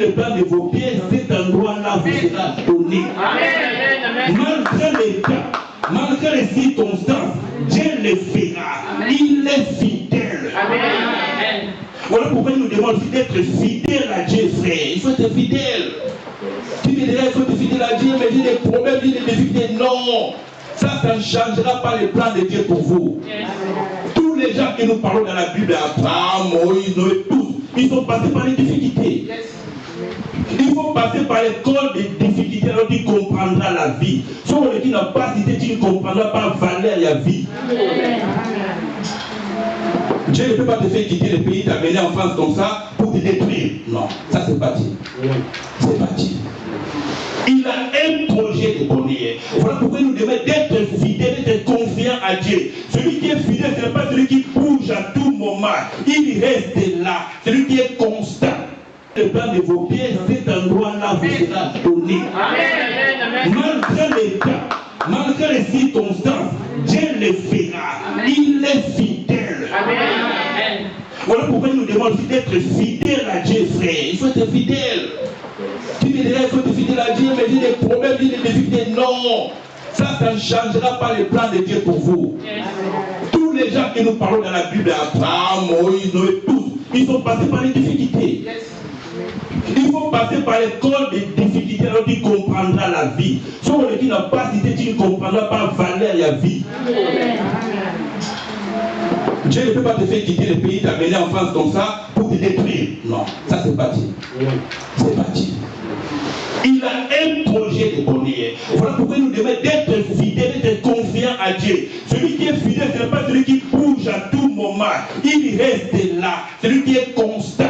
Le plan de vos pieds, cet endroit-là vous sera donné. Malgré les cas, malgré les circonstances, Dieu le fera. Il est fidèle. Voilà pourquoi il nous demande d'être fidèle à Dieu, frère. Il faut être fidèle. Tu me diras, il faut être fidèle à Dieu, mais il y a des problèmes, il y a des difficultés. Non, ça ne changera pas le plan de Dieu pour vous. Tous les gens que nous parlons dans la Bible, Abraham, Moïse, Noé, tous, ils sont passés par les difficultés. Il faut passer par l'école des difficultés, alors tu comprendras la vie. Si tu n'as pas cité, tu ne comprendras pas valeur la vie. Dieu ne peut pas te faire quitter le pays, t'amener en France comme ça pour te détruire. Non, ça c'est pas Dieu. C'est pas Dieu. Il a un projet de bonheur. Voilà pourquoi nous devons être fidèles, d'être confiants à Dieu. Celui qui est fidèle, ce n'est pas celui qui bouge à tout moment. Il reste là. Celui qui est constant. Le plan de vos pieds, cet endroit-là vous sera donné. Malgré les cas, malgré les circonstances, Dieu le fera. Il est fidèle. Voilà pourquoi il nous demande d'être fidèle à Dieu, frère. Il faut être fidèle. Tu me diras, il faut être fidèle à Dieu, mais il y a des problèmes, il y a des difficultés. Non, ça ne changera pas le plan de Dieu pour vous. Tous les gens que nous parlons dans la Bible, Abraham, Moïse, Noé, tous, ils sont passés par les difficultés. Il faut passer par l'école des difficultés, alors tu comprendras la vie. Si tu n'as pas cité, tu ne comprendras pas valeur la vie. Dieu ne peut pas te faire quitter le pays, t'amener en France comme ça pour te détruire. Non, ça c'est pas Dieu. C'est pas Dieu. Il a un projet de bonheur. Voilà pourquoi nous devons être fidèles, d'être confiants à Dieu. Celui qui est fidèle, ce n'est pas celui qui bouge à tout moment. Il reste là. Celui qui est constant.